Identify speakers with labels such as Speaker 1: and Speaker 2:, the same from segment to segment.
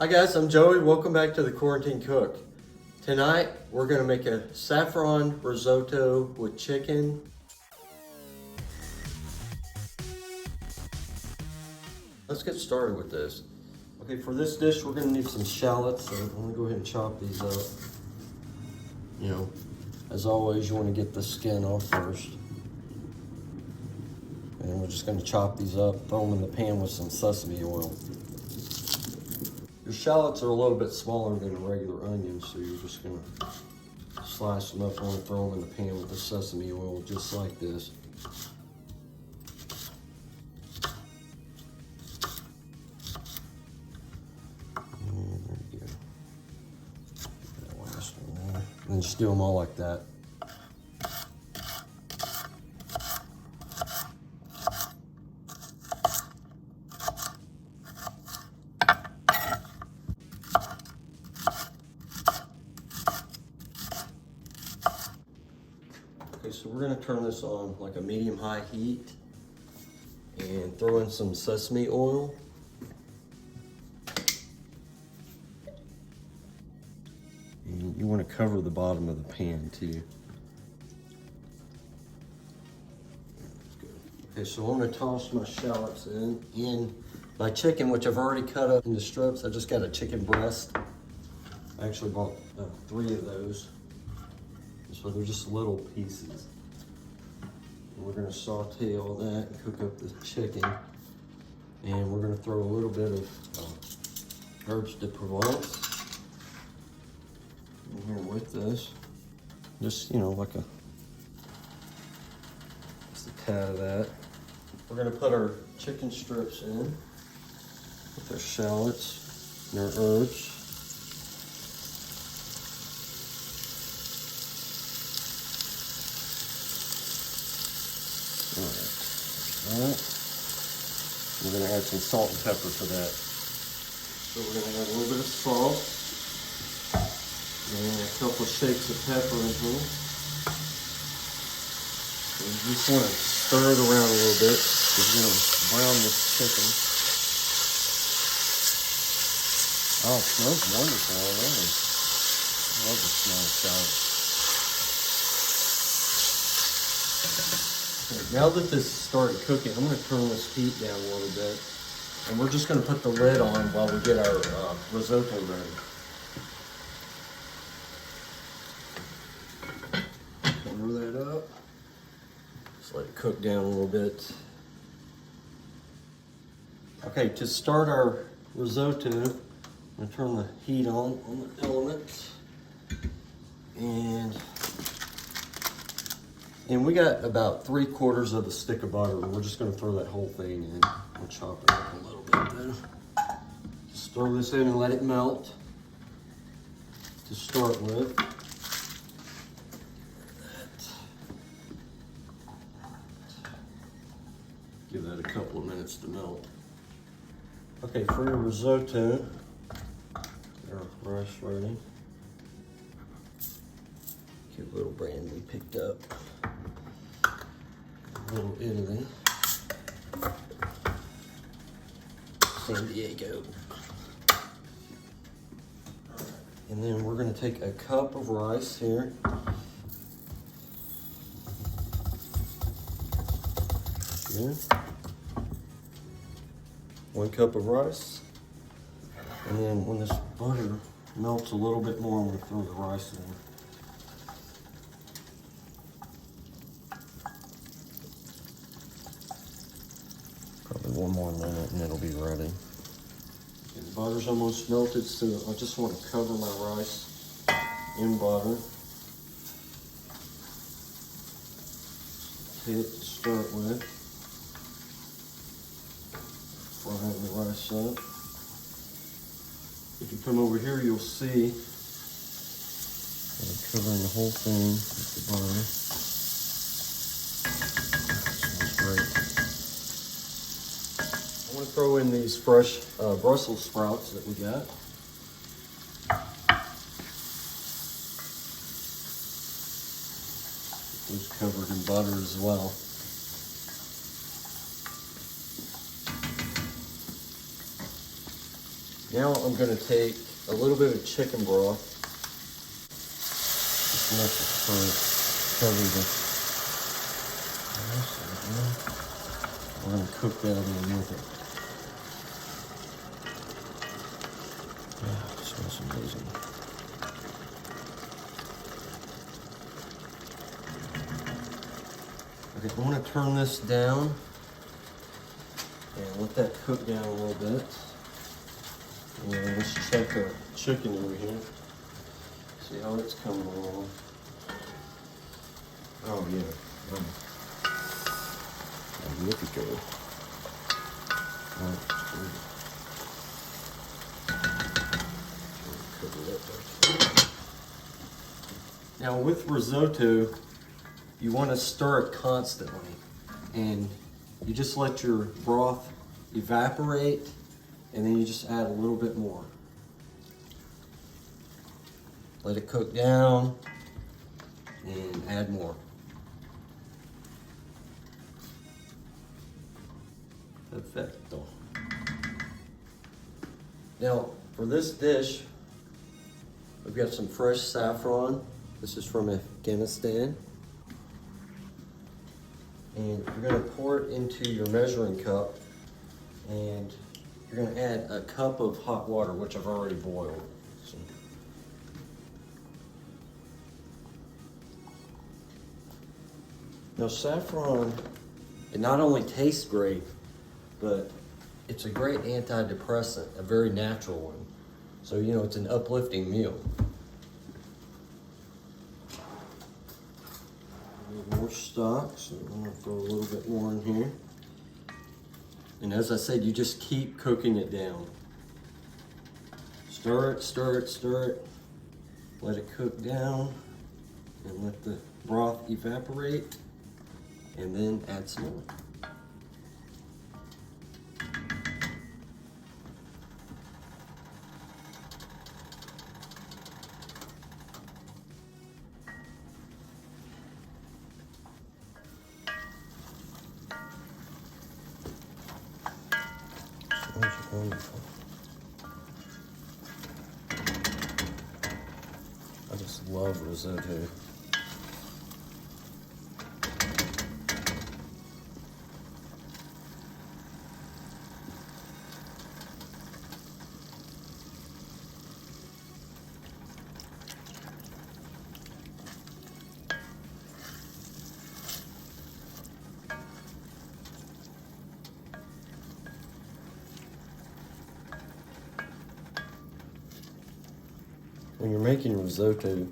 Speaker 1: Hi guys, I'm Joey. Welcome back to the Quarantine Cook. Tonight we're going to make a saffron risotto with chicken. Let's get started with this. Okay, for this dish we're going to need some shallots. So I'm going to go ahead and chop these up. You know, as always, you want to get the skin off first. And we're just going to chop these up, throw them in the pan with some sesame oil. Your shallots are a little bit smaller than a regular onion, so you're just gonna slice them up and throw them in the pan with the sesame oil, just like this. And there you go. That last one there. And just do them all like that. Okay, so we're gonna turn this on like a medium-high heat and throw in some sesame oil. And you wanna cover the bottom of the pan too. Okay, so I'm gonna toss my shallots in my chicken, which I've already cut up into strips. I just got a chicken breast. I actually bought 3 of those. So they're just little pieces. And we're gonna saute all that and cook up the chicken. And we're gonna throw a little bit of herbs de Provence in here with this. Just, you know, like just a tad of that. We're gonna put our chicken strips in with our shallots and our herbs. Alright, we're going to add some salt and pepper to that. So we're going to add a little bit of salt and a couple of shakes of pepper in here. And you just want to stir it around a little bit because you're going to brown this chicken. Oh, it smells wonderful already. I love the smell of shallot. Now that this started cooking, I'm going to turn this heat down a little bit, and we're just going to put the lid on while we get our risotto ready. Cover that up. Just let it cook down a little bit. Okay, to start our risotto, I'm going to turn the heat on the element, and we got about 3/4 of a stick of butter, and we're just gonna throw that whole thing in. We'll chop it up a little bit then. Just throw this in and let it melt to start with. Give that a couple of minutes to melt. Okay, for your risotto, our rice ready. Get a little brandy picked up. Little Italy, San Diego. And then we're going to take a cup of rice here. Here. 1 cup of rice. And then when this butter melts a little bit more, I'm going to throw the rice in. One more minute and it'll be ready. Okay, the butter's almost melted, so I just want to cover my rice in butter. Hit it to start with. Frying the rice up. If you come over here, you'll see I'm covering the whole thing with the butter. Smells great. I want to throw in these fresh Brussels sprouts that we got. Get those covered in butter as well. Now I'm going to take a little bit of chicken broth. Just enough to cover this. We're going to cook that in with it. Yeah, it smells amazing. Okay, I want to turn this down and let that cook down a little bit. And let's check our chicken over here. See how it's coming along. Oh yeah. Magnifico. Oh, now with risotto, you want to stir it constantly, and you just let your broth evaporate, and then you just add a little bit more. Let it cook down and add more. Perfecto. Now for this dish, we've got some fresh saffron. This is from Afghanistan. And you're going to pour it into your measuring cup, and you're going to add a cup of hot water, which I've already boiled. So. Now saffron, it not only tastes great, but it's a great antidepressant, a very natural one. So, you know, it's an uplifting meal. More stock, so I'm going to throw a little bit more in here. And as I said, you just keep cooking it down. Stir it, stir it, stir it. Let it cook down and let the broth evaporate, and then add some more. Wonderful. I just love risotto. When you're making risotto, you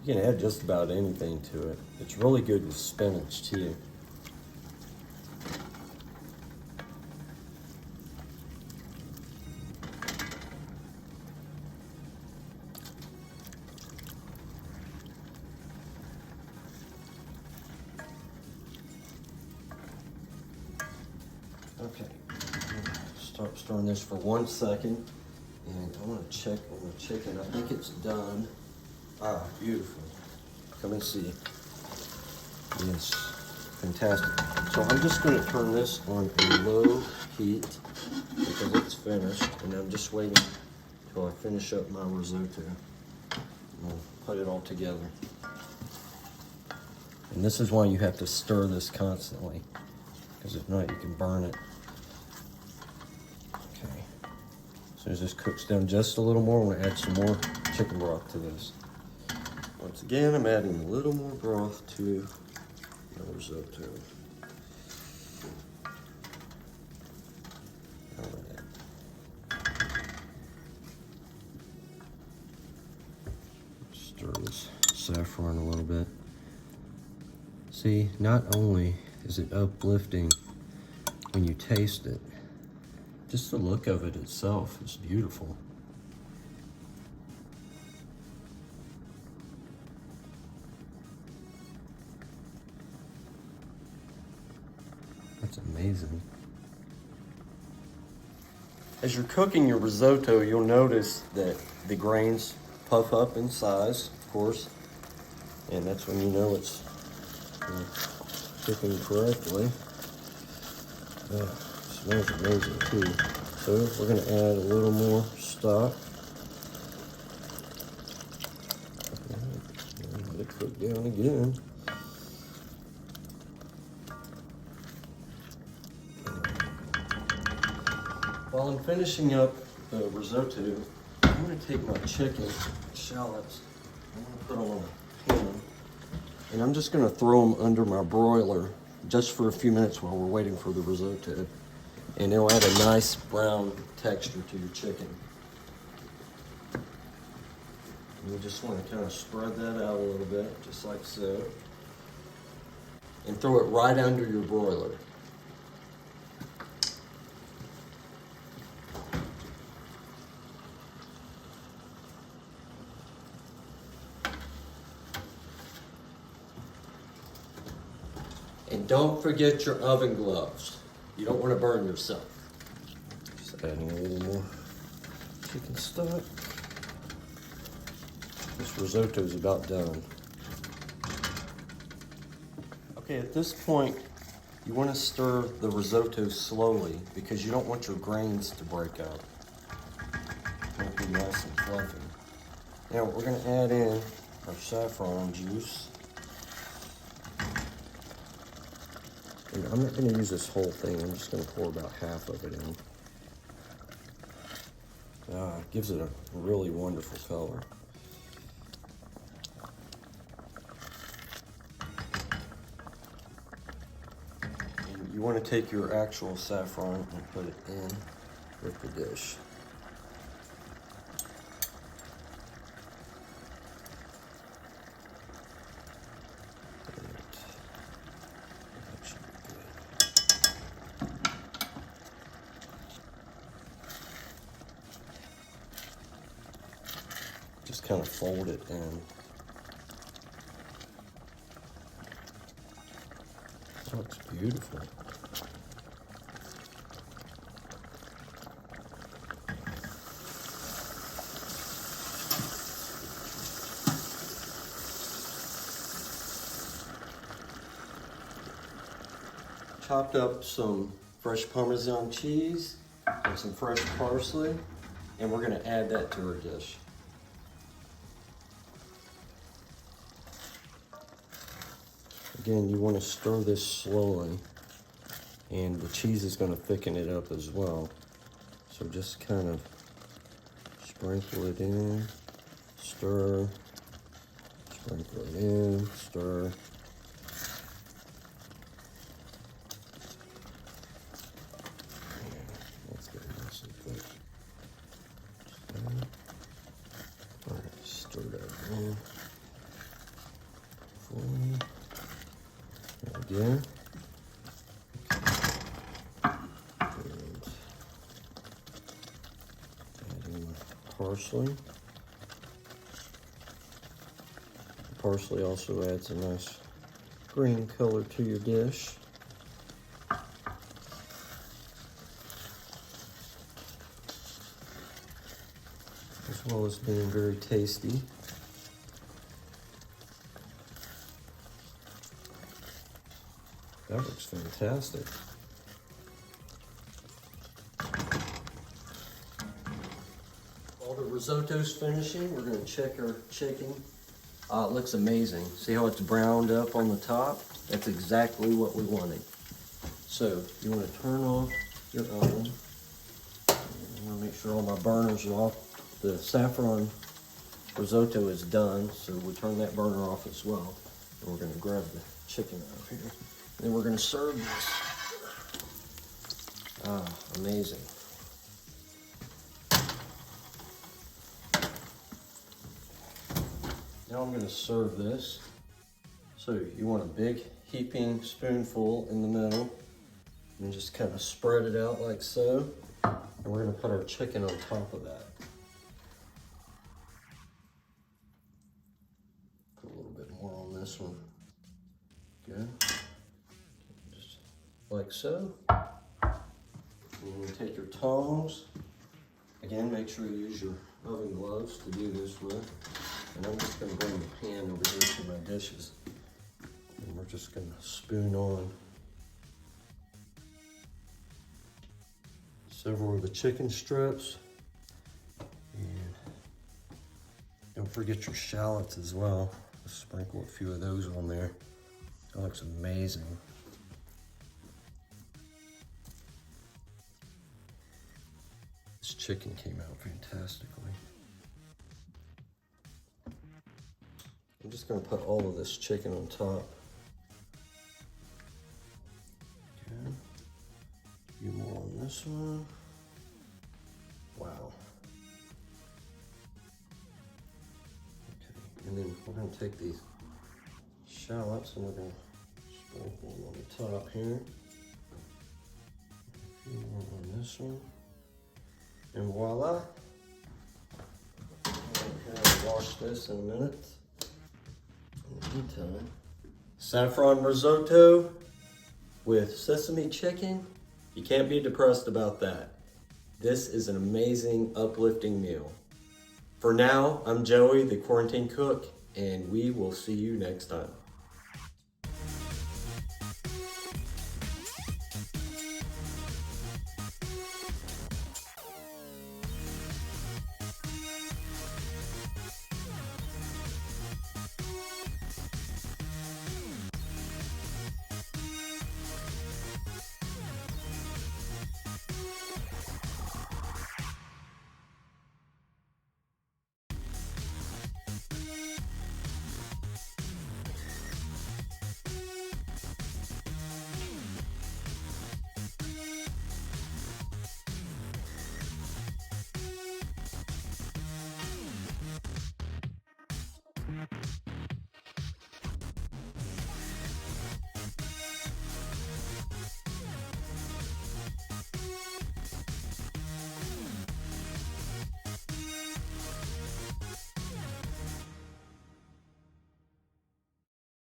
Speaker 1: can add just about anything to it. It's really good with spinach too. Okay, start stirring this for 1 second. And I want to check on the chicken. I think it's done. Ah, beautiful. Come and see. Yes, fantastic. So I'm just going to turn this on a low heat because it's finished. And I'm just waiting till I finish up my risotto. And I'll put it all together. And this is why you have to stir this constantly, because if not, you can burn it. So as this cooks down just a little more, I'm going to add some more chicken broth to this. Once again, I'm adding a little more broth to my risotto. Stir this saffron a little bit. See, not only is it uplifting when you taste it, just the look of it itself is beautiful. That's amazing. As you're cooking your risotto, you'll notice that the grains puff up in size, of course, and that's when you know it's cooking correctly. Smells amazing too. So we're gonna add a little more stock. Let it cook down again. While I'm finishing up the risotto, I'm gonna take my chicken shallots, I'm gonna put them on a pan, and I'm just gonna throw them under my broiler just for a few minutes while we're waiting for the risotto. And it'll add a nice brown texture to your chicken. And you just want to kind of spread that out a little bit, just like so. And throw it right under your broiler. And don't forget your oven gloves. You don't want to burn yourself. Just adding a little more chicken stock. This risotto is about done. Okay, at this point, you want to stir the risotto slowly because you don't want your grains to break up. It won't be nice and fluffy. Now we're going to add in our saffron juice. And I'm not going to use this whole thing. I'm just going to pour about half of it in. It gives it a really wonderful color. And you want to take your actual saffron and put it in with the dish. Just kind of fold it in. That looks beautiful. Chopped up some fresh Parmesan cheese and some fresh parsley, and we're going to add that to our dish. Again, you want to stir this slowly, and the cheese is going to thicken it up as well. So just kind of sprinkle it in, stir, sprinkle it in, stir. Let's get nice and thick. All right, stir that in. Again. And adding parsley. Parsley also adds a nice green color to your dish. As well as being very tasty. That looks fantastic. While the risotto's finishing, we're going to check our chicken. It looks amazing. See how it's browned up on the top? That's exactly what we wanted. So you want to turn off your oven. You want to make sure all my burners are off. The saffron risotto is done, so we turn that burner off as well. And we're going to grab the chicken out of here. Then we're going to serve this. Amazing. Now I'm going to serve this. So you want a big heaping spoonful in the middle, and just kind of spread it out like so. And we're going to put our chicken on top of that. Put a little bit more on this one. Good. Like so. You're going to take your tongs. Again, make sure you use your oven gloves to do this with. And I'm just going to bring the pan over here to my dishes. And we're just going to spoon on several of the chicken strips. And don't forget your shallots as well. Just sprinkle a few of those on there. That looks amazing. This chicken came out fantastically. I'm just gonna put all of this chicken on top. Okay. A few more on this one. Wow. Okay, and then we're gonna take these shallots and we're gonna sprinkle them on the top here. A few more on this one. And voila. I'll wash this in a minute. In the meantime, saffron risotto with sesame chicken. You can't be depressed about that. This is an amazing, uplifting meal. For now, I'm Joey, the quarantine cook, and we will see you next time.